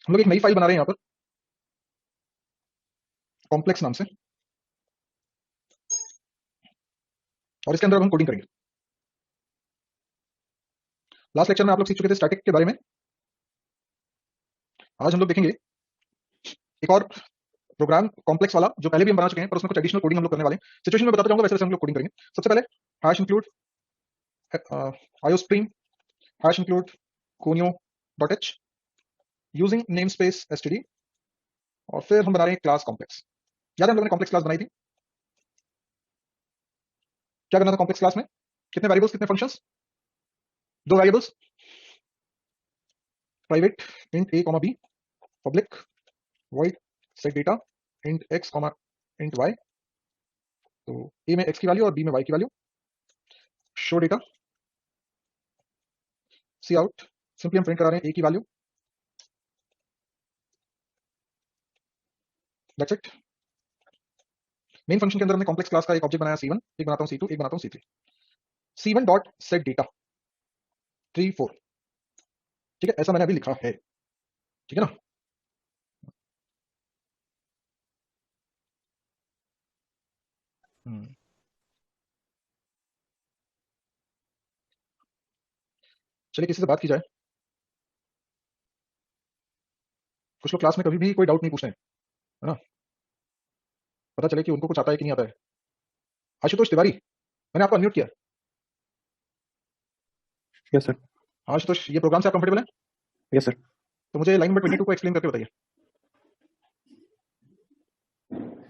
हम लोग एक नई फाइल बना रहे हैं यहाँ पर कॉम्प्लेक्स नाम से, और इसके अंदर अब हम कोडिंग करेंगे। लास्ट लेक्चर में आप लोग सीख चुके थे स्टैटिक के बारे में। आज हम लोग देखेंगे एक और प्रोग्राम कॉम्प्लेक्स वाला जो पहले भी हम बना चुके हैं, पर उसमें कुछ एडिशनल कोडिंग हम लोग करने वाले हैं। सिचुएशन में बताता जाऊंगा, वैसे वैसे हम लोग कोडिंग करेंगे। सबसे पहले hash include iostream hash include conio .h using name space std, और फिर हम बना रहे हैं क्लास कॉम्प्लेक्स। याद है हम लोगों ने कॉम्प्लेक्स क्लास बनाई थी? क्या करना था कॉम्प्लेक्स क्लास में? कितने वेरिएबल्स, कितने फंक्शंस? दो variables, private int a comma b, public void set data int x comma int y। तो a में x की वैल्यू और b में y की वैल्यू। शो डेटा, सी आउट, सिंपली हम प्रिंट करा रहे हैं a की value, that's it. Main function के अंदर हमने कॉम्प्लेक्स क्लास का एक ऑब्जेक्ट बनाया c1, एक बनाता हूं c2, एक बनाता हूं c3। c1 dot set data 3 4, ठीक है, ऐसा मैंने अभी लिखा है, ठीक है ना। चलिए किसी से बात की जाए। कुछ लोग क्लास में कभी भी कोई डाउट नहीं पूछते हैं, है ना, पता चले कि उनको कुछ आता है कि नहीं आता है। आशुतोष तिवारी, मैंने आपको अनम्यूट किया। Yes sir. आशुतोष, ये प्रोग्राम से आप कंफर्टेबल हैं? Yes sir. तो मुझे लाइन नंबर 22 को एक्सप्लेन करके बताइए।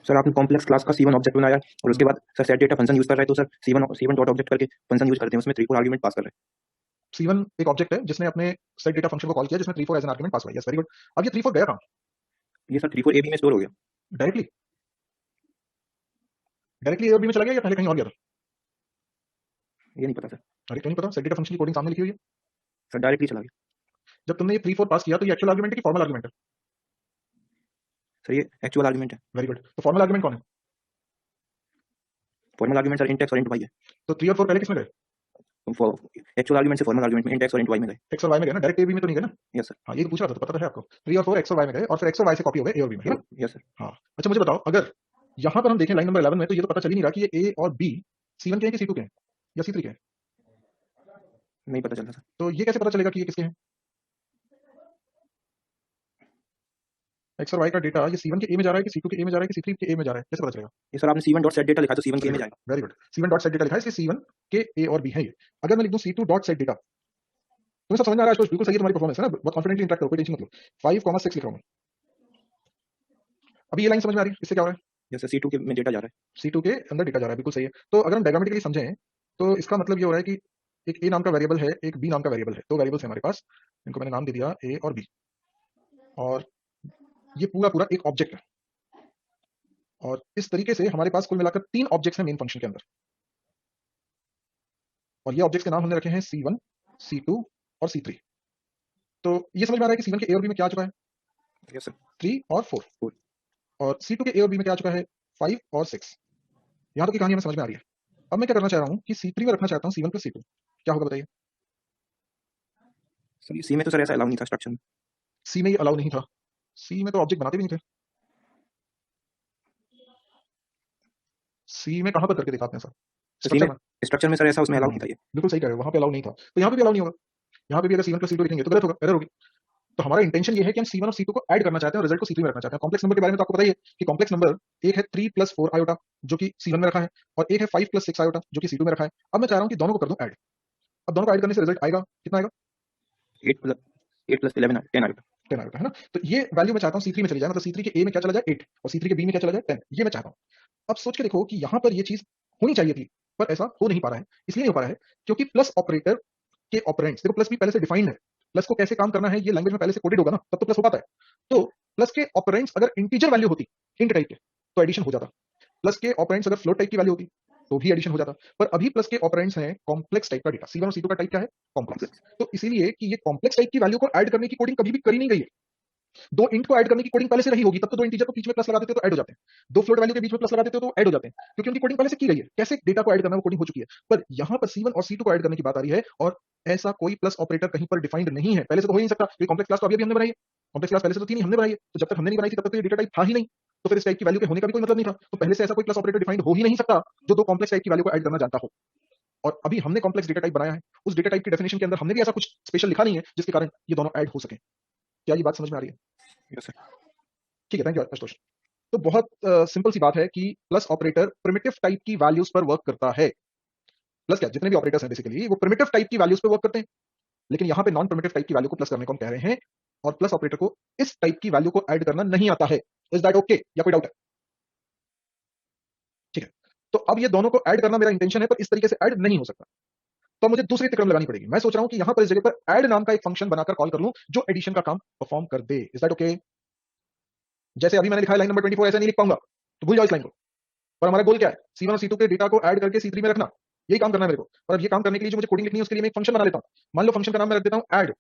सर आपने कॉम्प्लेक्स क्लास का C1 ऑब्जेक्ट बनाया और उसके बाद sir set data function use कर रहे हैं, तो सर C1 डॉट ऑब्जेक्ट करके फंक्शन यूज करते हैं, उसमें 3 4 आर्गुमेंट पास कर रहे हैं। C1 एक ऑब्जेक्ट है जिसने अपने सेट डेटा फंक्शन को कॉल किया, जिसमें 3 4 एज एन आर्गुमेंट पास हुआ। Yes, very good. अब ये 3 4 गया कहां? ये सर 3 4 AB में स्टोर हो गया। डायरेक्टली डायरेक्टली ए और बी में चला गया या पहले कहीं और गया था? ये नहीं पता सर। अरे क्यों नहीं पता? सेट डेटा फंक्शन की कोडिंग सामने लिखी हुई है। सर डायरेक्टली चला गया। जब तुमने ये 3 4 पास किया तो ये एक्चुअल आर्गुमेंट है कि फॉर्मल आर्गुमेंट है? सर ये एक्चुअल आर्गुमेंट है। Very good. तो फॉर्मल आर्गुमेंट कौन है? Formal argument sir int x और int y है। तो 3 और 4 पहले किसमें गए? एक्चुअल आर्गुमेंट से फॉर्मल आर्गुमेंट में int x और int y में गए। एक्स और वाई में गए ना, डायरेक्ट ए बी में तो नहीं गए ना। Yes sir. हाँ, ये तो पूछ रहा था, तो पता तो है आपको। 3 और 4 एक्स और वाई में गए, और फिर एक्स और वाई से कॉपी हो गए ए और बी में, है ना। Yes sir. हाँ, अच्छा मुझे बताओ, अगर यहाँ पर हम देखें लाइन नंबर 11 में, तो ये तो पता चल ही नहीं रहा कि ये ए और बी C1 के हैं कि C2 के हैं या C3 के हैं। नहीं पता चला सर। तो ये कैसे पता चलेगा कि ये किसके हैं? एक्स और वाई का डेटा ये C1 के ए में जा रहा है कि C2 के ए में जा रहा है कि C3 के ए में जा रहा है, कैसे पता चलेगा? ये सर आपने C1 डॉट सेट डेटा लिखा तो C1 के ए में जाएगा। Very good. C1 dot set data लिखा है, इसलिए C1 के ए और बी है ये। अगर मैं लिख दूं C2 डॉट सेट डेटा, तुम्हें सब समझ में आ रहा है? आशुतोष, बिल्कुल सही है तुम्हारी परफॉर्मेंस, है ना, बहुत कॉन्फिडेंटली इंटरेक्ट करो, कोई टेंशन मत लो। 5 6 लिख रहा हूं मैं। अभी ये लाइन समझ में आ रही है? इससे क्या हो रहा है? यस सर C2 के में डेटा जा रहा है। C2 के अंदर डेटा जा रहा है, बिल्कुल सही है। तो अगर हम डायग्रामेटिकली समझें तो इसका मतलब ये हो रहा है कि एक ए नाम का वेरिएबल है, एक बी नाम का वेरिएबल है, दो वेरिएबल्स हैं हमारे पास, इनको मैंने नाम दे दिया ए और बी, और ये पूरा पूरा एक ऑब्जेक्ट है। और इस तरीके से हमारे पास कुल मिलाकर 3 ऑब्जेक्ट्स हैं मेन फंक्शन के अंदर, और ये ऑब्जेक्ट्स के नाम हमने रखे हैं C1, C2 और C3। तो ये समझ में आ रहा है कि C1 के ए और बी में क्या आ चुका है? Yes sir. 3 और 4, 4। और C2 के ए और बी में क्या आ चुका है? 5 और 6। यहां तक की कहानी हमें समझ में आ रही है। अब मैं क्या करना चाह रहा हूं कि C3 में रखना चाहता हूं C1 प्लस C2। क्या होगा बताइए? सर C में तो सर ऐसा अलाउ नहीं था स्ट्रक्चर में। सी में ये अलाउ नहीं था। सी में तो ऑब्जेक्ट बनाते भी नहीं थे। सी में कहां पर करके दिखाते हैं सर? तो C स्ट्रक्चर में में। स्ट्रक्चर में सर ऐसा उसमें अलाउ नहीं था ये। बिल्कुल सही कह रहे हो, वहां पे अलाउ नहीं था, तो यहाँ पे भी अलाउ नहीं होगा। यहाँ पे भी अगर C1 प्लस C2 लिखेंगे तो गलत होगा, एरर होगी। तो हमारा इंटेंशन ये है कि हम C1 और C2 को ऐड करना चाहते हैं और रिजल्ट को C3 में रखना चाहते हैं। कॉम्प्लेक्स नंबर के बारे में तो आपको पता ही है कि कॉम्प्लेक्स नंबर एक है 3 प्लस 4 आयोटा जो कि C1 में रखा है, और एक है 5 प्लस 6 आयोटा जो कि C2 में रखा है। अब मैं चाह रहा हूं कि दोनों को कर दूं ऐड। अब दोनों को ऐड करने से रिजल्ट आएगा, कितना आएगा? 8 प्लस 11 10 आएगा। 10 आएगा, है ना। तो ये वैल्यू मैं चाहता हूं C3 में चली जाए, मतलब C3 के ए में क्या चला जाए 8, और C3 के बी में क्या चला जाए 10, ये मैं चाहता हूं। अब सोच के देखो कि यहां पर ये चीज होनी चाहिए थी, पर ऐसा हो नहीं पा रहा है। इसलिए नहीं हो पा रहा है क्योंकि प्लस ऑपरेटर के ऑपरेंड्स, देखो प्लस भी पहले से डिफाइंड है, प्लस को कैसे काम करना है ये लैंग्वेज में पहले से कोडेड होगा ना, तब तो प्लस हो पाता है। तो प्लस के ऑपरेंड्स अगर इंटीजर वैल्यू होती, इंट टाइप के, तो एडिशन हो जाता। प्लस के ऑपरेंड्स अगर फ्लोट टाइप की वैल्यू होती तो भी एडिशन हो जाता। पर अभी प्लस के ऑपरेंड्स हैं कॉम्प्लेक्स टाइप का डेटा। C1 और C2 का टाइप क्या है? कॉम्प्लेक्स। तो इसीलिए कि ये कॉम्प्लेक्स टाइप की वैल्यू को ऐड करने की कोडिंग कभी भी करी नहीं गई है। दो इंट को ऐड करने की कोडिंग पहले से रही होगी, तब तो दो इंटीजर को बीच में प्लस लगा देते हो तो ऐड हो जाते हैं, दो फ्लोट वैल्यू के बीच में प्लस लगा देते हो तो ऐड हो जाते हैं, क्योंकि उनकी कोडिंग पहले से की गई है। कैसे डेटा को ऐड करना, वो कोडिंग हो चुकी है। पर यहां पर C1 और C2 को ऐड करने की बात आ रही है, और ऐसा कोई प्लस ऑपरेटर कहीं पर डिफाइंड नहीं है, पहले से तो हो ही नहीं सकता, क्योंकि कॉम्प्लेक्स क्लास तो अभी हमने बनाई है, कॉम्प्लेक्स क्लास पहले से तो 3 ही हमने बनाई है, तो जब तक हमने नहीं बनाई थी तब तक तो ये डेटा टाइप था ही नहीं, तो फिर इस टाइप की वैल्यू के होने का भी कोई मतलब नहीं था। तो पहले से ऐसा कोई प्लस ऑपरेटर डिफाइंड हो ही नहीं सकता जो दो कॉम्प्लेक्स टाइप की वैल्यू को ऐड करना जानता हो। और अभी हमने कॉम्प्लेक्स डेटा टाइप बनाया है, उस डेटा टाइप की डेफिनेशन के अंदर हमने भी ऐसा कुछ स्पेशल लिखा नहीं है जिसके कारण ये दोनों ऐड हो सके। क्या ये बात समझ में आ रही है? Yes sir. ठीक है, थैंक यू आशुतोष। तो बहुत सिंपल सी बात है कि प्लस ऑपरेटर प्रिमिटिव टाइप की वैल्यूज पर वर्क करता है। प्लस क्या, जितने भी ऑपरेटर्स हैं बेसिकली वो प्रिमिटिव टाइप की वैल्यूज पर वर्क करते हैं, लेकिन यहां पे नॉन प्रिमिटिव टाइप की वैल्यू को प्लस करने को हम कह रहे हैं, और प्लस ऑपरेटर को इस टाइप की वैल्यू को ऐड करना नहीं आता है। इज दैट ओके, या कोई डाउट है? ठीक है, तो अब ये दोनों को ऐड करना मेरा इंटेंशन है, पर इस तरीके से ऐड नहीं हो सकता, तो मुझे दूसरी क्रम लगानी पड़ेगी। मैं सोच रहा हूं कि यहां पर इस जगह पर ऐड नाम का एक फंक्शन बनाकर कॉल कर लूं जो एडिशन का काम परफॉर्म कर दे। Is that okay? जैसे अभी मैंने लिखा है लाइन नंबर 24, ऐसे नहीं लिख पाऊंगा, तो भूल जाओ इस लाइन को। और हमारा गोल क्या है? C1 और C2 के डेटा को ऐड करके C3 में रखना, यही काम करना है मेरे को। और अब ये काम करने के लिए जो मुझे कोडिंग लिखनी है उसके लिए मैं एक फंक्शन बना लेता हूं। मान लो फंक्शन का नाम मैं रख देता हूं ऐड।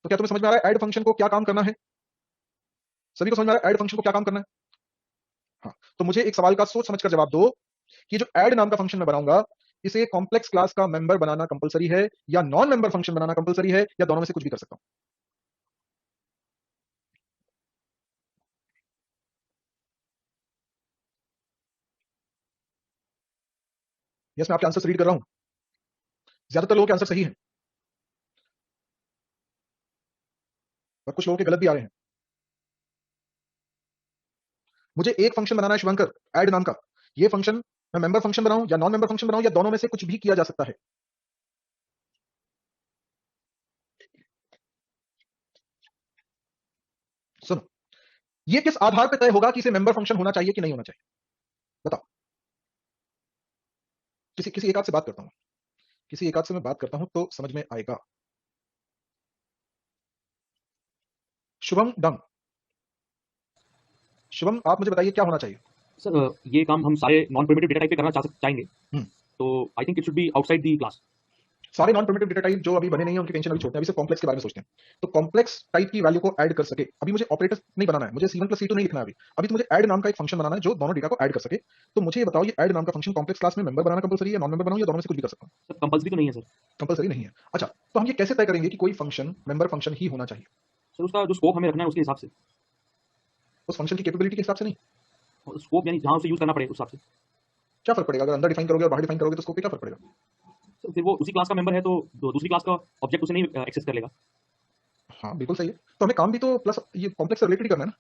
तो क्या तुम्हें समझ में आ रहा है ऐड फंक्शन को क्या काम करना है? सभी को समझ में आ रहा है ऐड फंक्शन को क्या काम करना है? हाँ, तो मुझे एक सवाल का सोच समझकर जवाब दो कि जो ऐड नाम का फंक्शन मैं बनाऊंगा, इसे कॉम्प्लेक्स क्लास का मेंबर बनाना कंपलसरी है, या नॉन मेंबर फंक्शन बनाना कंपलसरी है, या दोनों में से कुछ भी कर सकता हूं? यस, मैं आपके आंसर रीड कर रहा हूं, ज्यादातर लोगों के आंसर सही है, और कुछ लोगों के गलत भी आ रहे हैं। मुझे एक फंक्शन बनाना है शुभंकर, ऐड नाम का। ये फंक्शन मैं मेंबर फंक्शन बनाऊं या नॉन मेंबर फंक्शन बनाऊं, या दोनों में से कुछ भी किया जा सकता है? सुनो, ये किस आधार पर तय होगा कि इसे मेंबर फंक्शन होना चाहिए कि नहीं होना चाहिए? बताओ। किसी किसी एक आध से बात करता हूं, किसी एक आध से मैं बात करता हूं तो समझ में आएगा। शुभम डम, शुभम आप मुझे बताइए क्या होना चाहिए? सर ये काम हम सारे नॉन प्रिमिटिव डेटा टाइप पे करना चाहेंगे, हम्म। तो I think it should be outside the class. सारे नॉन प्रिमिटिव डेटा टाइप जो अभी बने नहीं है उनकी टेंशन अभी छोड़ते हैं, अभी सिर्फ कॉम्प्लेक्स के बारे में सोचते हैं। तो कॉम्प्लेक्स टाइप की वैल्यू को ऐड कर सके, अभी मुझे ऑपरेटर नहीं बनाना है, मुझे C1 प्लस C2 नहीं लिखना है अभी तो मुझे ऐड नाम का एक फंक्शन बनाना है जो दोनों डेटा को ऐड कर सके। तो मुझे ये बताओ, ये ऐड नाम का फंक्शन कॉम्प्लेक्स क्लास में मेंबर बनाना कंपलसरी है, नॉन मेंबर बनाऊं, या दोनों में से कुछ भी कर सकता हूं? सर कंपल्सरी तो नहीं है सर। कंपलसरी नहीं है। अच्छा, तो हम ये कैसे तय करेंगे कि कोई फंक्शन मेंबर फंक्शन ही होना चाहिए? सर उसका जो स्कोप हमें रखना है उसके हिसाब से, उस फंक्शन की कैपेबिलिटी के हिसाब से नहीं। स्कोप यानी जहाँ उसे यूज करना पड़े उस हिसाब से। क्या फर्क पड़ेगा? अगर अंदर डिफाइन करोगे और बाहर डिफाइन करोगे तो स्कोप पे क्या फर्क पड़ेगा? सर फिर वो उसी क्लास का मेंबर है तो दूसरी क्लास का ऑब्जेक्ट उसे नहीं एक्सेस कर लेगा। हाँ बिल्कुल सही है, तो हमें काम भी तो प्लस ये कॉम्प्लेक्स से रिलेटेड करना है ना।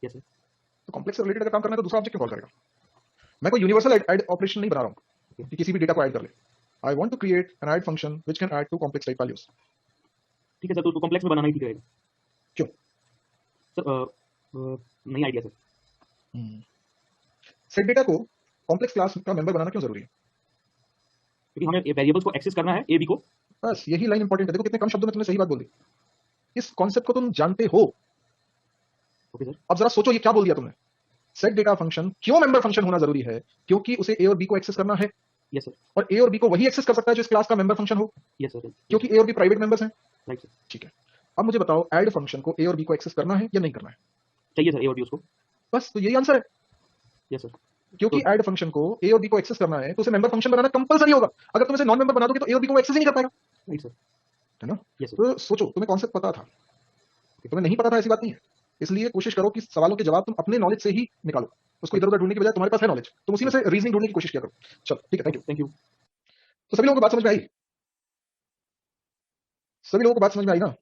Yes sir. तो कॉम्प्लेक्स से रिलेटेड अगर काम करना है तो दूसरा ऑब्जेक्ट कॉल करेगा। मैं कोई यूनिवर्सल ऐड ऑपरेशन नहीं बना रहा हूँ कि किसी भी डेटा को ऐड कर ले। I want to create an add function which can add two complex type values. ठीक है सर, तो कॉम्प्लेक्स में बनाना ही ठीक रहेगा। क्यों? सर नहीं आइडिया सर। सेट डेटा को कॉम्प्लेक्स क्लास का मेंबर बनाना क्यों जरूरी है? क्योंकि हमें वेरिएबल्स को एक्सेस करना है ए बी को। बस यही लाइन इंपॉर्टेंट है। देखो कितने कम शब्दों में तुमने सही बात बोल दी, इस कॉन्सेप्ट को तुम जानते हो। Okay sir. अब जरा सोचो ये क्या बोल दिया तुमने। सेट डेटा फंक्शन क्यों मेंबर फंक्शन होना जरूरी है? क्योंकि उसे ए और बी को एक्सेस करना है, यस सर। और ए और बी को वही एक्सेस कर सकता है जो इस क्लास का मेंबर फंक्शन हो, यस सर। क्योंकि ए और बी प्राइवेट मेंबर्स हैं। Right sir. ठीक है, अब मुझे बताओ ऐड फंक्शन को ए और बी को एक्सेस करना है या नहीं करना है? चाहिए सर ए और बी उसको। बस तो यही आंसर है। Yes sir. क्योंकि ऐड फंक्शन को ए और बी को एक्सेस करना है तो उसे मेंबर फंक्शन बनाना कंपलसरी होगा। अगर तुम इसे नॉन मेंबर बना दोगे तो ए और बी को एक्सेस ही नहीं कर पाएगा, राइट सर। है ना? Yes sir. तो सोचो, तुम्हें कॉन्सेप्ट पता था, तुम्हें नहीं पता था ऐसी बात नहीं है। इसलिए कोशिश करो कि सवालों के जवाब तुम अपने नॉलेज से ही निकालो, उसको इधर उधर ढूंढने की बजाय तुम्हारे पास है नॉलेज, तुम उसी में से रीजनिंग ढूंढने की कोशिश किया करो। चलो ठीक है, थैंक यू। Thank you. तो सभी लोगों को बात समझ में आई? सभी लोगों को बात समझ में आई ना?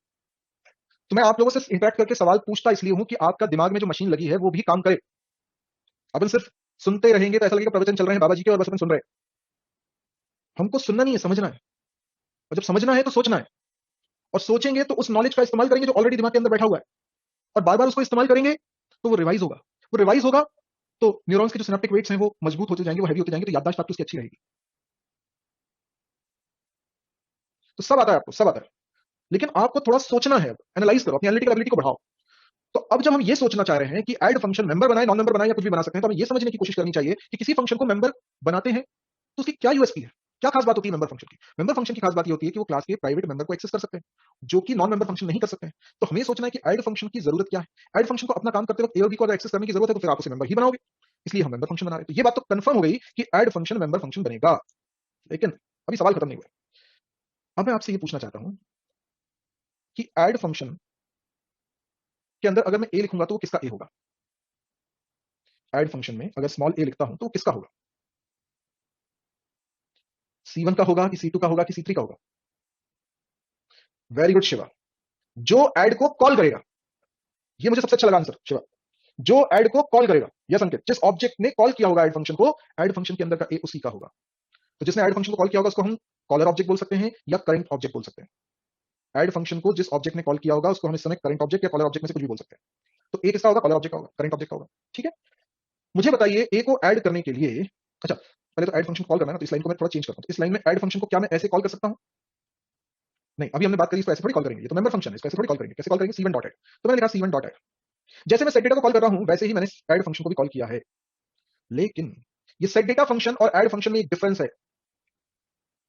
तो मैं आप लोगों से इंटरेक्ट करके सवाल पूछता इसलिए हूं कि आपका दिमाग में जो मशीन लगी है वो भी काम करे। अपन सिर्फ सुनते रहेंगे तो ऐसा लगेगा प्रवचन चल रहे हैं बाबा जी के और बस अपन सुन रहे हैं। हमको सुनना नहीं है, समझना है, और जब समझना है तो सोचना है, और सोचेंगे तो उस नॉलेज का इस्तेमाल करेंगे जो ऑलरेडी दिमाग के अंदर बैठा हुआ है, और बार बार उसको इस्तेमाल करेंगे तो वो रिवाइज होगा। वो रिवाइज होगा तो न्यूरॉन्स के जो सिनेप्टिक वेट्स हैं वो मजबूत होते जाएंगे, वो हैवी होते जाएंगे, तो याददाश्त आपकी उसकी अच्छी रहेगी। तो सब आता है आपको, सब आता है, लेकिन आपको थोड़ा सोचना है, एनालाइज करो, अपनी एनालिटिकल एबिलिटी को बढ़ाओ। तो अब जब हम ये सोचना चाह रहे हैं कि ऐड फंक्शन मेंबर बनाए, नॉन मेंबर बनाए, या कुछ भी बना सकते हैं, तो हमें ये समझने की कोशिश करनी चाहिए कि किसी फंक्शन को मेंबर बनाते हैं तो उसकी क्या यूएसपी है। क्या खास बात होती है मेंबर फंक्शन की? मेंबर फंक्शन की खास बात ये होती है कि वो क्लास के प्राइवेट मेंबर को एक्सेस कर सकते हैं, जो कि नॉन मेंबर फंक्शन नहीं कर सकते हैं। तो हमें सोचना है कि ऐड फंक्शन की जरूरत क्या है? ऐड फंक्शन को अपना काम करते वक्त ए और बी को अगर एक्सेस करने की जरूरत है तो फिर आप उसे मेंबर ही बनाओगे, इसलिए हम मेंबर फंक्शन बना रहे हैं। तो ये बात तो कंफर्म हो गई कि ऐड फंक्शन मेंबर फंक्शन बनेगा, लेकिन अभी सवाल खत्म नहीं हुआ। अब मैं आपसे ये पूछना चाहता हूं कि ऐड फंक्शन के अंदर अगर मैं ए लिखूंगा तो वो किसका ए होगा? ऐड फंक्शन में अगर स्मॉल ए लिखता हूं तो वो किसका होगा? C1 का होगा कि C2 का होगा कि C3 का होगा? Very good Shiva. जो ऐड को कॉल करेगा, ये मुझे सबसे अच्छा लगा आंसर शिवा। जो ऐड को कॉल करेगा, यस अंकित, जिस ऑब्जेक्ट ने कॉल किया होगा ऐड फंक्शन को, ऐड फंक्शन के अंदर का ए उसी का होगा। तो जिसने ऐड फंक्शन को कॉल किया होगा उसको हम कॉलर ऑब्जेक्ट बोल सकते हैं या करंट ऑब्जेक्ट बोल सकते हैं। ऐड फंक्शन को जिस ऑब्जेक्ट ने कॉल किया होगा उसको हम इस समय करंट ऑब्जेक्ट या कॉलर ऑब्जेक्ट में से कुछ भी बोल सकते हैं। तो ए किसका होगा? कॉलर ऑब्जेक्ट का होगा, करंट ऑब्जेक्ट का होगा। ठीक है, मुझे बताइए ए को ऐड करने के लिए, अच्छा पहले तो ऐड फंक्शन कॉल करना है ना, तो इस लाइन को मैं थोड़ा चेंज करता हूं। इस लाइन में ऐड फंक्शन को क्या मैं ऐसे कॉल कर सकता हूं? नहीं, अभी हमने बात करी इसको ऐसे थोड़ी कॉल करेंगे, ये तो मेंबर फंक्शन है, इसको ऐसे थोड़ी कॉल करेंगे। कैसे कॉल करेंगे? C1 dot add. तो मैंने लिखा C1 डॉट ऐड। जैसे मैं सेट डेटा को कॉल कर रहा हूं वैसे ही मैंने ऐड फंक्शन को भी कॉल किया है, लेकिन ये सेट डेटा फंक्शन और ऐड फंक्शन में एक डिफरेंस है।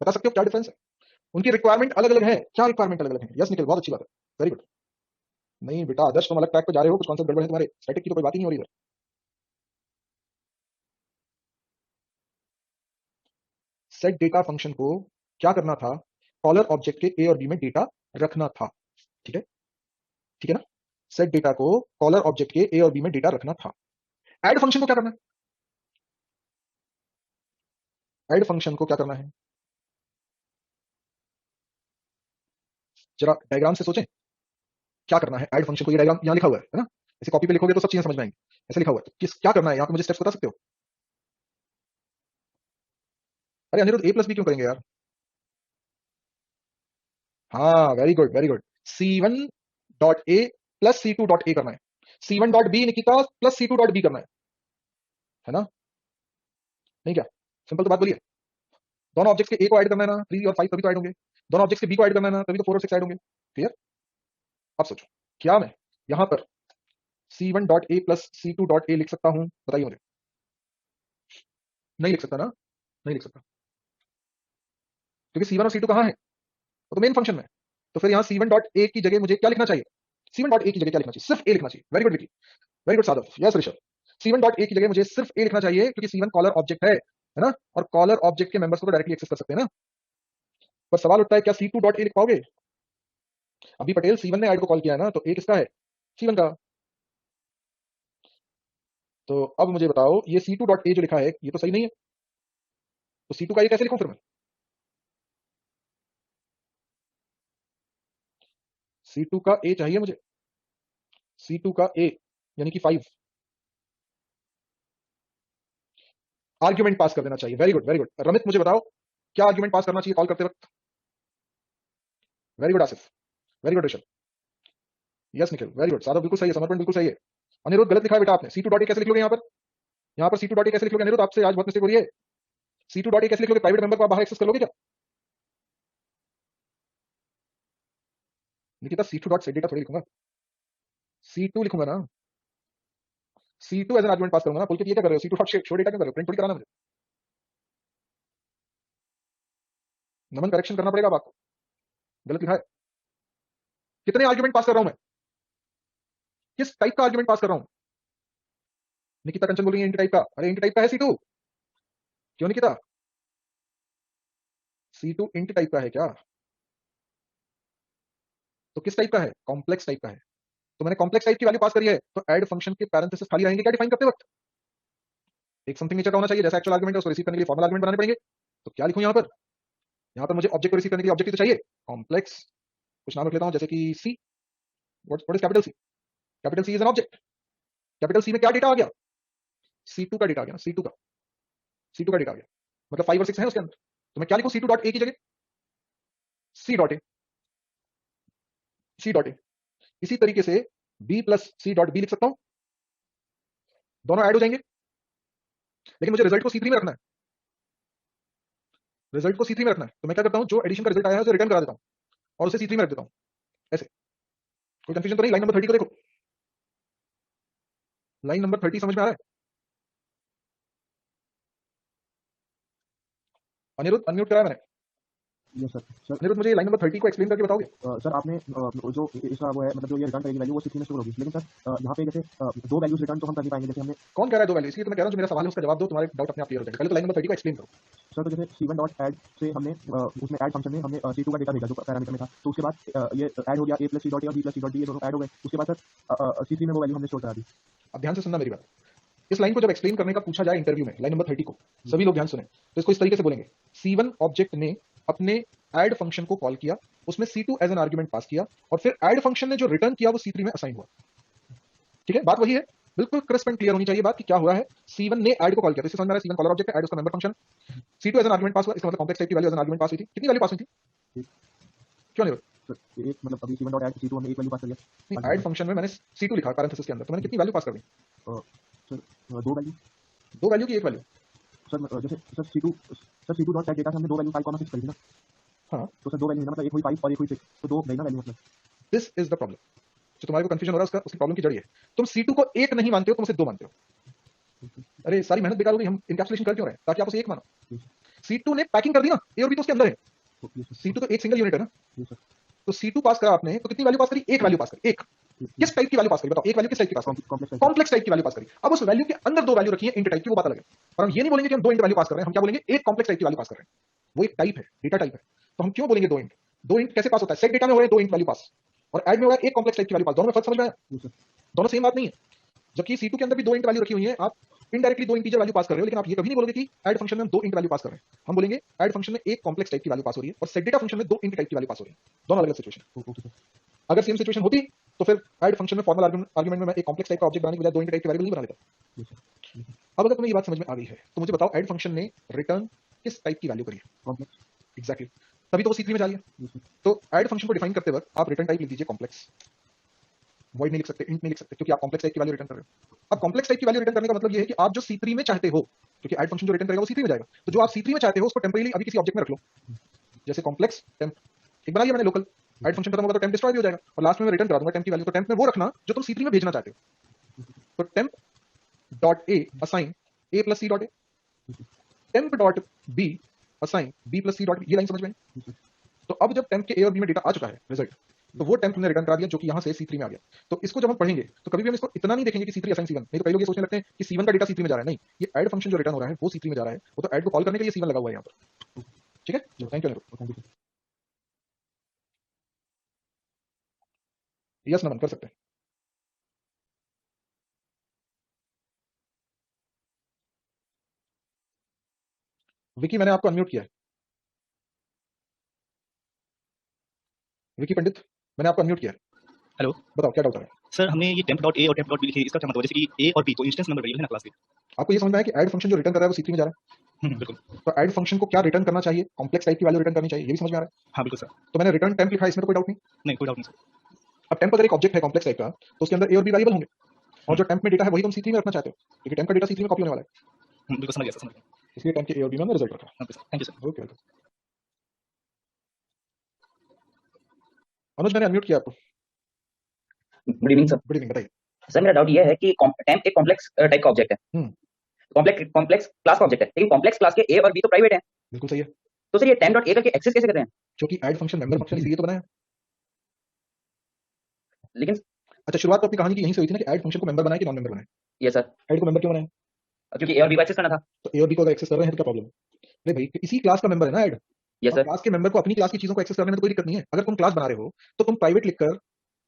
बता सकते हो क्या डिफरेंस है? उनकी रिक्वायरमेंट अलग अलग है। क्या रिक्वायरमेंट अलग अलग है? यस निखिल, बहुत अच्छी बात है, वेरी गुड। नहीं बेटा आदर्श, तुम अलग ट्रैक पे जा रहे हो, कुछ कॉन्सेप्ट गड़बड़ है तुम्हारे, स्टैटिक की तो कोई बात ही नहीं हो रही है। सेट डेटा फंक्शन को क्या करना था? कॉलर ऑब्जेक्ट के ए और बी में डेटा रखना था। ठीक है, ठीक है ना? सेट डेटा को कॉलर ऑब्जेक्ट के ए और बी में डेटा रखना था। ऐड फंक्शन को क्या करना है? ऐड फंक्शन को क्या करना है? जरा डायग्राम से सोचें, क्या करना है ऐड फंक्शन को? ये डायग्राम यहां लिखा हुआ है ना? इसे कॉपी पे लिखोगे तो सब चीजें समझ में आएंगी। ऐसे लिखा हुआ है, तो किस क्या करना है यहां पे? मुझे स्टेप्स बता सकते हो? अरे अनिरुद्ध, ए प्लस बी क्यों करेंगे यार? हाँ very good very good. C1 dot A plus C2 dot A करना है। C1 dot B Nikita plus C2 dot B करना है ना? नहीं क्या? सिंपल तो बात बोलिए। दोनों ऑब्जेक्ट्स के ए को ऐड करना है ना, 3 और 5 तभी तो ऐड होंगे। दोनों ऑब्जेक्ट्स के बी को ऐड करना है ना, तभी तो 4 और 6 ऐड होंगे। क्लियर? अब सोचो, क्या मैं यहां पर C1 dot A plus C2 dot ए लिख सकता हूं? बताइए मुझे। नहीं लिख सकता ना? नहीं लिख सकता, क्योंकि C1 और C2 कहां है? वो तो मेन फंक्शन में है। तो फिर यहां C1 डॉट ए की जगह मुझे क्या लिखना चाहिए? C1 डॉट ए की जगह क्या लिखना चाहिए? सिर्फ ए लिखना चाहिए। Very good Vicky, very good Sadaf, yes Rishabh. C1 dot a की जगह मुझे सिर्फ ए लिखना चाहिए, क्योंकि C1 कॉलर ऑब्जेक्ट है ना? और कॉलर ऑब्जेक्ट के मेंबर्स को तो डायरेक्टली एक्सेस कर सकते हैं ना। पर सवाल उठता है, क्या C2 डॉट ए लिख पाओगे? अभी पटेल C1 ने ऐड को कॉल किया है ना, तो ए किसका है? C1 का। तो अब मुझे बताओ, ये C2 डॉट ए जो लिखा है ये तो सही नहीं है, तो C2 का ये कैसे लिखूं फिर मैं? C2 का ए चाहिए मुझे। C2 का ए यानी कि 5 आर्ग्यूमेंट पास कर देना चाहिए। Very good very good. Ramit मुझे बताओ, क्या आर्ग्यूमेंट पास करना चाहिए कॉल करते वक्त? Very good Asif, very good Rishabh, yes Nikhil, very good. Sadaf बिल्कुल सही है, समर्पण बिल्कुल सही है। अनिरुद्ध गलत लिखा है बेटा आपने। C2 डॉट ए कैसे लिख लोगे यहाँ पर? यहाँ पर C2 डॉट ए कैसे लिख लोगे अनिरुद्ध? आपसे आज बहुत मिस्टेक हो रही है। C2 डॉट ए कैसे लिख लोगे? प्राइवेट मेंबर को आप बाहर एक्सेस कर लोगे क्या? Nikita C2 dot set data थोड़ी लिखूंगा, C2 लिखूंगा ना। C2 एज एन आर्गुमेंट पास करूंगा ना। पुलकित ये क्या कर रहे हो? C2 डॉट शो डेटा क्यों कर रहे हो? प्रिंट थोड़ी कराना मुझे। नमन करेक्शन करना पड़ेगा अब आपको, गलत लिखा है। कितने आर्गुमेंट पास कर रहा हूं मैं? किस टाइप का आर्गुमेंट पास कर रहा हूं? निकिता कंचन बोल रही है इंटी टाइप का। अरे इंटी टाइप का है C2। क्यों निकिता? C2 इंट टाइप का है क्या? तो किस टाइप का है? कॉम्प्लेक्स टाइप का है। तो मैंने कॉम्प्लेक्स टाइप की वैल्यू पास करी है, तो ऐड फंक्शन के पैरेंथेसिस खाली रहेंगे क्या डिफाइन करते वक्त? एक समथिंग नेचर का होना चाहिए, जैसा एक्चुअल आर्गुमेंट है उसको रिसीव करने के लिए फॉर्मल आर्गुमेंट बनाने पड़ेंगे। तो क्या लिखूं यहां पर? यहां पर मुझे ऑब्जेक्ट को रिसीव करने के लिए ऑब्जेक्ट ही तो चाहिए, कॉम्प्लेक्स। कुछ नाम रख लेता हूं, जैसे कि c. What is capital C? Capital C is an object. Capital C में क्या डेटा आ गया? C2 का डेटा आ गया ना, C2 का। C2 का डेटा आ गया, मतलब 5 और 6 है उसके अंदर। तो मैं क्या लिखूं C2 डॉट ए की जगह? C dot A, C dot A. इसी तरीके से B plus C dot B लिख सकता हूं। दोनों ऐड हो जाएंगे, लेकिन मुझे रिजल्ट को C3 में रखना है। रिजल्ट को C3 में रखना है, तो मैं क्या करता हूं, जो एडिशन का रिजल्ट आया है उसे रिटर्न करा देता हूं और उसे C3 में रख देता हूं। ऐसे कोई कंफ्यूजन तो नहीं? लाइन नंबर 30 को देखो, लाइन नंबर 30 समझ में आ रहा है? अनिरुद्ध अनम्यूट कराया मैंने। Yes sir. सर अनिरुद्ध मुझे लाइन नंबर 30 को एक्सप्लेन करके बताओगे? सर आपने जो इसका वो है मतलब जो ये रिटर्न करेगी वैल्यू वो C3 में स्टोर होगी, लेकिन सर यहाँ पे जैसे दो वैल्यूज रिटर्न तो हम कर नहीं पाएंगे, जैसे हमने कौन कह रहा है दो वैल्यू? इसलिए तो मैं कह रहा हूँ जो मेरा सवाल है उसका जवाब दो, तुम्हारे डाउट अपने आप क्लियर हो जाएगा। पहले तो लाइन नंबर 30 को एक्सप्लेन करो। सर तो जैसे C1 डॉट ऐड से हमने उसमें ऐड फंक्शन में हमने C2 का डेटा भेजा जो पैरामीटर में था, तो उसके बाद ये ऐड हो गया a plus C dot A और b plus C dot D, ये दोनों ऐड हो गए। उसके बाद सर C3 में वो वैल्यू हमने स्टोर करा दी। अब ध्यान से सुनना मेरी बात। इस लाइन को जब एक्सप्लेन करने का पूछा जाए इंटरव्यू में, लाइन नंबर 30 को सभी लोग ध्यान सुने, तो इसको इस तरीके से बोलेंगे, C1 ऑब्जेक्ट ने अपने ऐड फंक्शन को कॉल किया, उसमें C2 एज एन आर्गुमेंट पास किया, और फिर ऐड फंक्शन ने जो रिटर्न किया वो C3 में असाइन हुआ। ठीक है, बात वही है, बिल्कुल क्रिस्प एंड क्लियर होनी चाहिए बात कि क्या हुआ है। C1 ने ऐड को कॉल किया, तो इससे समझ में आ रहा है C1 कॉलर ऑब्जेक्ट है, ऐड उसका member function. C2 as an argument pass हुआ, इसका मतलब कॉम्प्लेक्स टाइप की value as an argument pass हुई थी। कितनी वैल्यू पास हुई थी? क्यों नहीं? सर एक मतलब अभी C1 डॉट ऐड C2 हमने एक वैल्यू पास कर दिया। नहीं, ऐड फंक्शन में मैंने C2 लिखा पैरेंथेसिस के अंदर, तो मैंने कितनी वैल्यू पास कर दी? सर दो वैल्यू। दो वैल्यू की एक वैल्यू? सर जैसे sir C2 dot add data से हमने दो वैल्यू 5,6 करी थी ना। हाँ, तो सर दो वैल्यू मतलब एक हुई 5 और एक हुई 6, तो दो गई ना वैल्यू मतलब। This is the problem. जो तुम्हारे को कंफ्यूजन हो रहा है उसका उसकी प्रॉब्लम की जड़ ये है। तुम C2 को एक नहीं मानते हो, तुम उसे दो मानते हो। अरे सारी मेहनत बेकार हो गई, हम इनकैप्सुलेशन कर क्यों रहे हैं? ताकि आप उसे एक मानो। C2 ने पैकिंग कर दी ना, ए और बी तो उसके अंदर है। C2 तो एक सिंगल यूनिट है ना। तो C2 पास करा आपने, तो कितनी वैल्यू पास करी? एक वैल्यू पास करी। एक किस टाइप की वैल्यू पास करी? बताओ, एक वैल्यू किस टाइप की पास करी? कॉम्प्लेक्स टाइप की वैल्यू पास करी। अब उस वैल्यू के अंदर दो वैल्यू रखी है इंट टाइप की, वो बात अलग है। और हम ये नहीं बोलेंगे कि हम दो इंट वैल्यू पास कर रहे हैं, हम क्या बोलेंगे? एक कॉम्प्लेक्स टाइप की वैल्यू पास कर रहे हैं। वो एक टाइप है, डेटा टाइप है। तो हम क्यों बोलेंगे दो इंट? दो इंट कैसे पास होता है? सेट डेटा में हो रहे हैं दो इंट वैल्यू पास, और ऐड में हो रहा है एक कॉम्प्लेक्स टाइप की वैल्यू पास। दोनों में फर्क समझ में आया? दोनों सेम बात नहीं है। जबकि C2 के अंदर भी दो इंट वैल्यू रखी हुई है, आप इनडायरेक्टली दो इंटीजर वैल्यू पास कर रहे हो, लेकिन आप ये कभी नहीं बोलोगे कि ऐड फंक्शन में हम दो इंट वैल्यू पास कर रहे हैं। हम बोलेंगे ऐड फंक्शन में एक कॉम्प्लेक्स टाइप की वैल्यू पास हो रही है, और सेट डेटा फंक्शन में दो इंट टाइप की वैल्यू पास हो रही है। दोनों अलग अलग सिचुएशन। अगर सेम सिचुएशन होती तो फिर ऐड फंक्शन में फॉर्मल आर्गुमेंट में मैं एक कॉम्प्लेक्स टाइप का ऑब्जेक्ट बनाने के बजाय दो इंट टाइप की वैरिएबल नहीं बना लेता। अब अगर तुम्हें ये बात समझ में आ गई है तो मुझे बताओ, ऐड फंक्शन ने रिटर्न किस टाइप की वैल्यू करी है? कॉम्प्लेक्स। एग्जैक्टली, तभी तो वो C3 में जा रही है। तो ऐड फंक्शन को डिफाइन करते वक्त आप रिटर्न टाइप लिख दीजिए कॉम्प्लेक्स। वॉइड नहीं लिख सकते, इंट नहीं लिख सकते, क्योंकि आप कॉम्प्लेक्स टाइप की वैल्यू रिटर्न कर रहे हो। अब कॉम्प्लेक्स टाइप की वैल्यू रिटर्न करने का मतलब ये है कि आप जो C3 में चाहते हो, क्योंकि ऐड फंक्शन जो रिटर्न करेगा वो C3 में जाएगा, तो जो आप C3 में चाहते हो उसको टेम्परेरी अभी किसी ऑब्जेक्ट में रख लो, जैसे कॉम्प्लेक्स टेम्प एक बना लिया मैंने लोकल। ऐड फंक्शन खत्म होगा तो टेम्प डिस्ट्रॉय भी हो जाएगा, और लास्ट में मैं रिटर्न करा दूंगा टेम्प की वैल्यू। तो टेम्प में वो रखना जो तुम C3 में भेजना चाहते हो। तो temp dot A assign A plus C dot A, temp dot B assign B plus C dot B. ये लाइन समझ में आई? तो अब जब टेम्प के ए और बी में डेटा आ चुका है रिजल्ट, तो वो टेम्प हमने रिटर्न करा दिया जो कि यहाँ से C3 में आ गया। तो इसको जब हम पढ़ेंगे तो कभी भी हम इसको इतना नहीं देखेंगे कि C3 असाइन C1। नहीं तो कई लोग ये सोचने लगते हैं कि C1 का डेटा C3 में जा रहा है। नहीं, ये ऐड फंक्शन जो रिटर्न हो रहा है वो C3 में जा रहा है। वो तो ऐड को कॉल करने के लिए C1 लगा हुआ है यहाँ पर। ठीक है, थैंक यू। यस नमन, कर सकते हैं। विकी, मैंने आपको अनम्यूट किया है। विकी पंडित, मैंने आपको अनम्यूट किया है। हेलो, बताओ क्या डाउट है? सर हमने ये टेम्प डॉट ए और टेम्प डॉट बी लिखी है, इसका क्या मतलब है? जैसे कि ए और बी तो इंस्टेंस नंबर वेरिएबल है ना क्लास के। आपको ये समझ में आया कि ऐड फंक्शन जो रिटर्न कर रहा है वो C3 में जा रहा है। बिल्कुल। तो ऐड फंक्शन को क्या रिटर्न करना चाहिए? कॉम्प्लेक्स टाइप की वैल्यू रिटर्न करनी चाहिए, ये भी समझ में आ रहा है? हाँ बिल्कुल सर। तो मैंने रिटर्न टेम्प लिखा है, इसमें तो कोई डाउट नहीं। नहीं, कोई डाउट नहीं सर। अब टेम्प अगर एक ऑब्जेक्ट है कॉम्प्लेक्स टाइप का, तो उसके अंदर ए और बी वैरिएबल होंगे, और जो टेम्प में डेटा है वही तुम C3 में रखना चाहते हो, क्योंकि टेम्प का डेटा C3 में कॉपी होने वाला है। बिल्कुल समझ गया सर, समझ गया। इसलिए टेम्प के ए और बी में हमने रिजल्ट रखा। Okay sir, thank you sir. Okay, Anuj मैंने अनम्यूट किया आपको। Good evening sir. Good evening, बताइए। सर मेरा डाउट ये है कि टेम्प एक कॉम्प्लेक्स टाइप का ऑब्जेक्ट है, कॉम्प्लेक्स क्लास का ऑब्जेक्ट है, लेकिन कॉम्प्लेक्स क्लास के ए और बी तो प्राइवेट है। बिल्कुल सही है। तो सर ये टेम्प डॉट ए करके एक्सेस कैसे कर रहे हैं? क्योंकि ऐड फंक्शन मेंबर फंक्शन इसलिए तो बनाया। लेकिन अच्छा, शुरुआत तो अपनी कहानी की यहीं से हुई थी ना कि ऐड फंक्शन को मेंबर बनाए कि नॉन मेंबर बनाए? ये सर ऐड को मेंबर क्यों बनाया? क्योंकि ए और बी को एक्सेस करना था। तो ए और बी को अगर एक्सेस कर रहे हैं तो क्या प्रॉब्लम है? अरे भाई, इसी क्लास का मेंबर है ना ऐड। ये सर क्लास के मेंबर को अपनी क्लास की चीजों को एक्सेस करने में तो कोई दिक्कत नहीं है। अगर तुम क्लास बना रहे हो तो तुम प्राइवेट लिखकर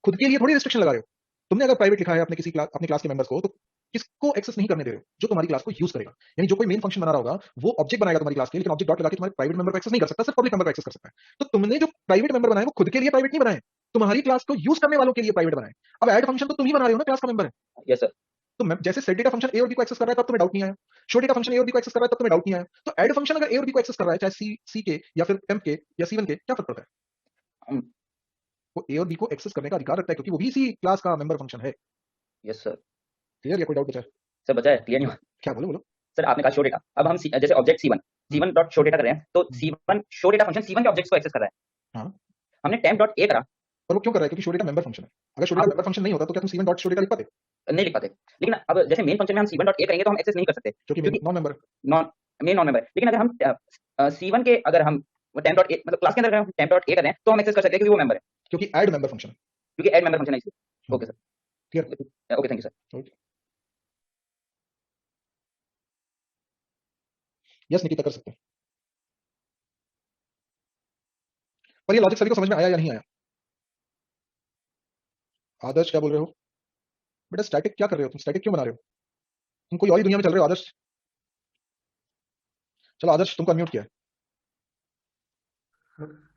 खुद के लिए थोड़ी रिस्ट्रिक्शन लगा रहे हो। तुमने अगर प्राइवेट लिखा है अपने अपनी क्लास के मेंबर्स को, तो किसको एक्सेस नहीं करने दे रहे हो? जो तुम्हारी क्लास को यूज करेगा। यानी जो कोई मेन फंक्शन बना रहा होगा वो ऑब्जेक्ट बनाएगा तुम्हारी क्लास के लिए, लेकिन ऑब्जेक्ट डॉट लगा के तुम्हारे प्राइवेट मेंबर को एक्सेस नहीं कर सकता, सिर्फ पब्लिक मेंबर को एक्सेस कर सकता है। तो तुमने जो प्राइवेट मेंबर बनाए वो खुद के लिए प्राइवेट नहीं बनाए, तुम्हारी क्लास को यूज करने वालों के लिए प्राइवेट बनाए। अब ऐड फंक्शन तो तुम ही बना रहे हो ना, क्लास का मेंबर है। ये सर तो जैसे सेट डेटा फंक्शन ए और बी को एक्सेस कर रहा है तब तुम्हें डाउट नहीं आया, शो डेटा फंक्शन ए और बी को एक्सेस कर रहा है तब तुम्हें डाउट नहीं आया। तो ऐड फंक्शन अगर ए और बी को एक्सेस कर रहा है, चाहे सी के या फिर टेम्प के या C1 के, क्या फर्क पड़ता है? वो ए और बी को एक्सेस करने का अधिकार रखता है क्योंकि वो भी इसी क्लास का मेंबर फंक्शन है। Yes sir. क्लियर या कोई डाउट बचा है? सर बचा है, क्लियर नहीं हुआ। क्या बोलो बोलो। सर आपने कहा शो डेटा, अब हम जैसे object C1 dot show data कर रहे हैं, तो C1 show data function C1 के ऑब्जेक्ट्स को एक्सेस कर रहा है। हाँ, हमने टेम्प डॉट ए करा, और वो क्यों कर रहा है? क्योंकि शो डेटा मेंबर फंक्शन है। अगर शो डेटा मेंबर फंक्शन नहीं होता तो क्या तुम C1 डॉट शो डेटा लिख पाते? नहीं लिख पाते। लेकिन अब जैसे मेन फंक्शन में हम C1 डॉट ए करेंगे तो हम एक्सेस नहीं कर सकते क्योंकि non member. Non main non member. लेकिन अगर हम C1 के अगर हम temp डॉट ए मतलब क्लास के अंदर अगर हम temp डॉट ए कर रहे हैं तो हम एक्सेस कर सकते हैं क्योंकि वो मेंबर है, क्योंकि ऐड मेंबर फंक्शन है। क्योंकि ऐड मेंबर फंक्शन है इसलिए। Okay sir, clear? Okay thank you sir. Okay, yes Nikita कर सकते हैं। पर ये लॉजिक सभी को समझ में आया या नहीं आया? आदर्श क्या बोल रहे हो? बेटा स्टैटिक क्या कर रहे हो तुम? स्टैटिक क्यों बना रहे हो? तुम कोई और ही दुनिया में चल रहे हो आदर्श। चलो आदर्श तुमको अनम्यूट किया है,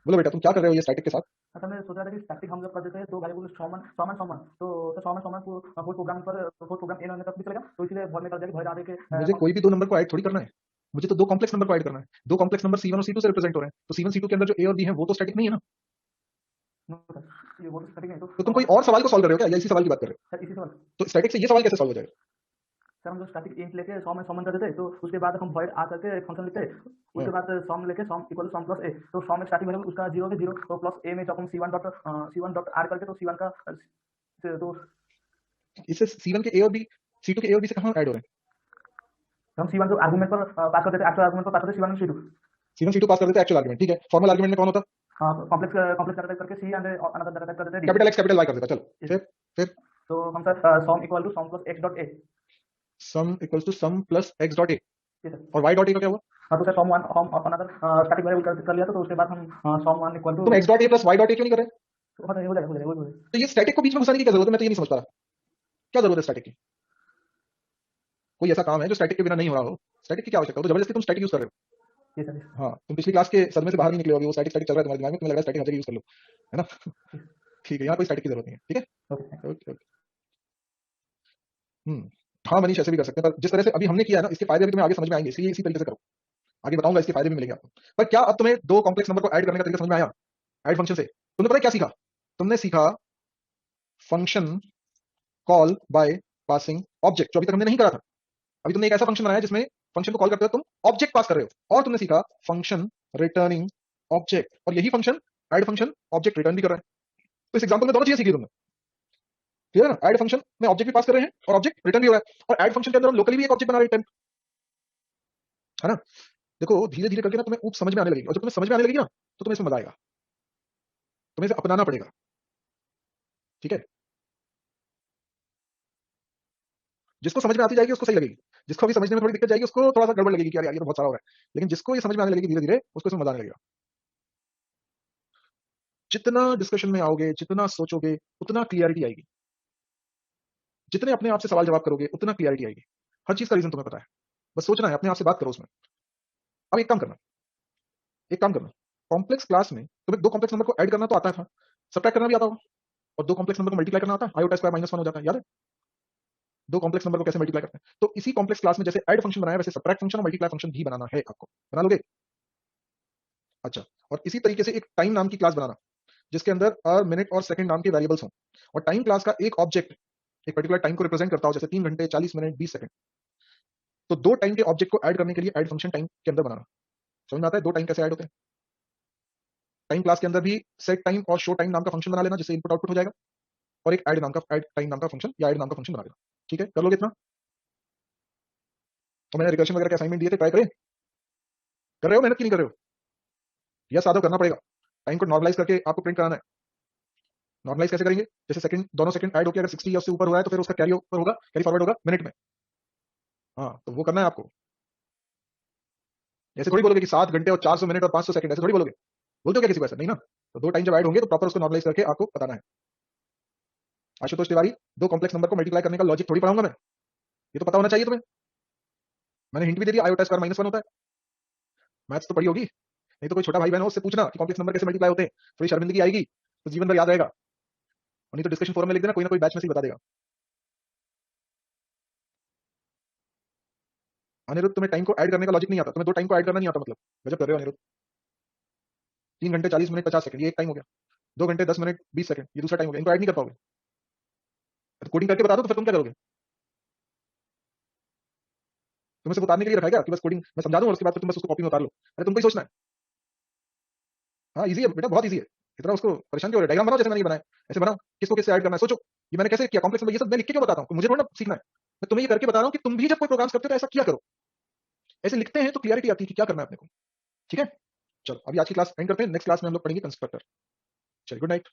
बोलो बेटा तुम क्या कर रहे हो ये स्टैटिक के साथ? अच्छा मैं सोच रहा था कि स्टैटिक हम जब कर देते हैं तो वेरिएबल सॉमन सॉमन सॉमन तो सॉमन सॉमन को कोई प्रोग्राम पर कोई प्रोग्राम एन होने तक भी चलेगा, तो इसलिए भर में कर दिया कि भर आगे के मुझे कोई भी दो नंबर को ऐड थोड़ी करना है, मुझे तो दो कॉम्प्लेक्स नंबर को ऐड करना है। दो कॉम्प्लेक्स नंबर C1 और C2 से रिप्रेजेंट हो रहे हैं, तो C1 C2 के अंदर जो A और B है वो तो स्टैटिक नहीं है ना। ये वो तो स्टैटिक नहीं तो तुम कोई और सवाल को सॉल्व कर रहे हो क्या, या इसी सवाल की बात कर रहे हो? सर इसी सवाल तो स्टैटिक से ये सवाल कैसे सॉल्व हो जाएगा? सर हम जो स्टैटिक इंट लेके सॉम सॉमन कर देते तो उसके बाद हम void आ करके एक फंक्शन लिखते, उसके बाद सॉम लेके सॉम इक्वल टू सॉम प्लस ए, तो सॉम में स्टार्टिंग वेरिएबल उसका 0 से 0 तो प्लस ए में जब हम C1 डॉट ऐड करके तो C1 का तो इससे C1 के A और B, C2 के A और B से कहाँ ऐड हो रहे हैं? हम C1 को आर्गुमेंट पर पास कर देते, एक्चुअल आर्गुमेंट पर पास करते C1 C2 C1 C2 पास कर देते हैं एक्चुअल आर्गुमेंट, ठीक है। फॉर्मल आर्गुमेंट में कौन होता? कॉम्प्लेक्स डाटा टाइप करके C and another data type कर देते कैपिटल X कैपिटल Y कर देता। चलो फिर तो हम sir sum equal to sum plus x dot a, sum equals to sum plus x dot a, ठीक है और y डॉट a का क्या हुआ? हाँ तो सर सॉम 1 हम अनदर स्टैटिक वेरिएबल कर लिया तो उसके बाद हम सॉम 1 इक्वल टू तुम x dot a plus y dot a क्यों नहीं कर रहे? हो जाएगा हो जाएगा। तो ये स्टैटिक को बीच में घुसाने की क्या जरूरत है? मैं तो ये नहीं समझ पा रहा, क्या जरूरत है स्टैटिक की? कोई ऐसा काम है जो स्टैटिक के बिना नहीं हो रहा हो? स्टैटिक की क्या आवश्यकता हो? तो जबरदस्ती तुम स्टैटिक यूज कर रहे हो। जी सर हाँ, तुम पिछली क्लास के सदमे से बाहर नहीं निकले होगे, वो स्टैटिक स्टैटिक चल रहा है तुम्हारे दिमाग में, तुम्हें लग रहा है स्टैटिक हर जगह यूज कर लो, है ना? ठीक है, यहाँ कोई स्टैटिक की जरूरत नहीं है, ठीक है। Okay okay okay. हाँ मनीष ऐसे भी कर सकते हैं, पर जिस तरह से अभी हमने किया है ना, इसके फायदे भी तुम्हें आगे समझ में आएंगे, इसलिए इसी तरीके से करो। आगे बताऊंगा, इसके फायदे भी मिलेंगे आपको। पर क्या अब तुम्हें दो कॉम्प्लेक्स नंबर को ऐड करने का तरीका समझ में आया? ऐड फंक्शन से तुमने पता है क्या सीखा? तुमने सीखा function call by passing object, जो अभी तक हमने नहीं करा था। अभी तुमने एक ऐसा फंक्शन बनाया जिसमें फंक्शन को कॉल करते हो तुम ऑब्जेक्ट पास कर रहे हो, और तुमने सीखा फंक्शन रिटर्निंग ऑब्जेक्ट, और यही function add function object return भी कर रहा है। तो इस एग्जांपल में दोनों चीजें सीखी तुमने, क्लियर है ना? ऐड फंक्शन में ऑब्जेक्ट भी पास कर रहे हैं और ऑब्जेक्ट रिटर्न भी हो रहा है, और ऐड फंक्शन के अंदर हम लोकली भी एक ऑब्जेक्ट बना रहे हैं, है ना? देखो धीरे धीरे करके ना तुम्हें ऊप समझ में आने लगेगी, और जब तुम्हें समझ में आने लगेगी ना तो तुम्हें इसमें मजा आएगा, तुम्हें इसे अपनाना पड़ेगा, ठीक है? जिसको समझ में आती जाएगी उसको सही लगेगी, जिसको अभी समझने में थोड़ी दिक्कत जाएगी उसको थोड़ा सा गड़बड़ लगेगी कि यार ये तो बहुत सारा हो रहा है, लेकिन जिसको ये समझ में आने लगेगी धीरे धीरे उसको इसमें मजा आने लगेगा। जितना डिस्कशन में आओगे, जितना सोचोगे, उतना क्लियरिटी आएगी, जितने अपने आप से सवाल जवाब करोगे उतना क्लियरिटी आएगी। हर चीज का रीजन तुम्हें पता है, बस सोचना है, अपने आप से बात करो उसमें। अब एक काम करना, कॉम्प्लेक्स क्लास में तुम्हें दो कॉम्प्लेक्स नंबर को ऐड करना तो आता था, सब्ट्रैक्ट करना भी आता होगा, और दो कॉम्प्लेक्स नंबर को मल्टीप्लाई करना आता है, आयोटा स्क्वायर -1 हो जाता है, याद है? दो कॉम्प्लेक्स नंबर को कैसे मल्टीप्लाई करते हैं? तो इसी कॉम्प्लेक्स क्लास में जैसे ऐड फंक्शन बनाया वैसे सब्ट्रैक्ट फंक्शन और मल्टीप्लाई फंक्शन भी बनाना है आपको, बना लोगे? अच्छा, और इसी तरीके से एक टाइम नाम की क्लास बनाना जिसके अंदर मिनट और सेकंड नाम के वेरिएबल्स हों, और टाइम क्लास का एक ऑब्जेक्ट एक पर्टिकुलर टाइम को रिप्रेजेंट करता हो, जैसे 3 घंटे 40 मिनट 20 सेकंड। तो दो टाइम के ऑब्जेक्ट को ऐड करने के लिए ऐड फंक्शन टाइम के अंदर बनाना। समझ में आता है दो टाइम कैसे ऐड होते हैं? टाइम क्लास के अंदर भी सेट टाइम और शो टाइम नाम का फंक्शन बना लेना जिससे इनपुट आउटपुट हो जाएगा, और एक ऐड टाइम नाम का फंक्शन या ऐड नाम का फंक्शन बना लेना, ठीक है? कर लोगे इतना? तो मैंने रिकर्शन वगैरह के असाइनमेंट दिए थे, ट्राई करें। कर रहे हो मेहनत की नहीं कर रहे हो? यस आदो करना पड़ेगा, टाइम को नॉर्मलाइज करके आपको प्रिंट कराना है। नॉर्मलाइज कैसे करेंगे? जैसे सेकंड, दोनों सेकंड ऐड होकर अगर 60 या उससे ऊपर हो रहा है तो फिर उसका कैरी ओवर होगा, कैरी फॉरवर्ड होगा मिनट में। हाँ तो वो करना है आपको। ऐसे थोड़ी बोलोगे कि 7 घंटे और 400 मिनट और 500 सेकंड, ऐसे थोड़ी बोलोगे। बोलते हो क्या किसी को ऐसा? नहीं ना। तो दो टाइम जब ऐड होंगे तो प्रॉपर उसको नॉर्मलाइज करके आपको बताना है। आशुतोष तिवारी, दो कॉम्प्लेक्स नंबर को मल्टीप्लाई करने का लॉजिक थोड़ी पढ़ाऊंगा मैं, ये तो पता होना चाहिए तुम्हें। मैंने हिंट भी दे दिया, आयोटा स्क्वायर -1 होता है। मैथ्स तो पढ़ी होगी, नहीं तो कोई छोटा भाई बहन हो उससे पूछना कि कॉम्प्लेक्स नंबर कैसे मल्टीप्लाई होते हैं, थोड़ी शर्मिंदगी आएगी तो जीवन भर याद रहेगा, और नहीं तो डिस्कशन फोरम में लिख देना, कोई ना कोई बैच में से ही बता देगा। अनिरुद्ध, तुम्हें टाइम को ऐड करने का लॉजिक नहीं आता, तुम्हें दो टाइम को ऐड करना नहीं आता, मतलब गजब कर रहे हो अनिरुद्ध। 3 घंटे 40 मिनट 50 सेकंड ये एक टाइम हो गया, 2 घंटे 10 मिनट 20 सेकंड ये दूसरा टाइम हो गया, इनको ऐड नहीं कर पाओगे। तो कोडिंग करके बता दो तो फिर तुम क्या करोगे? तुम्हें सिर्फ उतारने के लिए रखा है क्या कि बस कोडिंग मैं समझा दूं और उसके बाद फिर तुम बस उसको कॉपी में उतार लो? अरे तुमको ही सोचना है। हाँ इजी है बेटा, बहुत इजी है, इतना उसको परेशान क्यों हो रहे? डायग्राम बनाओ जैसे मैंने ये बनाया, ऐसे बनाओ, किसको किससे ऐड करना है सोचो। ये मैंने कैसे किया कॉम्प्लेक्स नंबर, ये सब मैं लिख के क्यों बताता हूँ? मुझे थोड़ा ना सीखना है, मैं तुम्हें ये करके बता रहा हूँ कि तुम भी जब कोई प्रोग्राम्स करते हो तो ऐसा किया करो। ऐसे लिखते हैं तो क्लियरिटी आती है कि क्या करना है अपने को। ठीक है, चलो अभी आज की क्लास एंड करते हैं, नेक्स्ट क्लास में हम लोग पढ़ेंगे कंस्ट्रक्टर। चलिए गुड नाइट।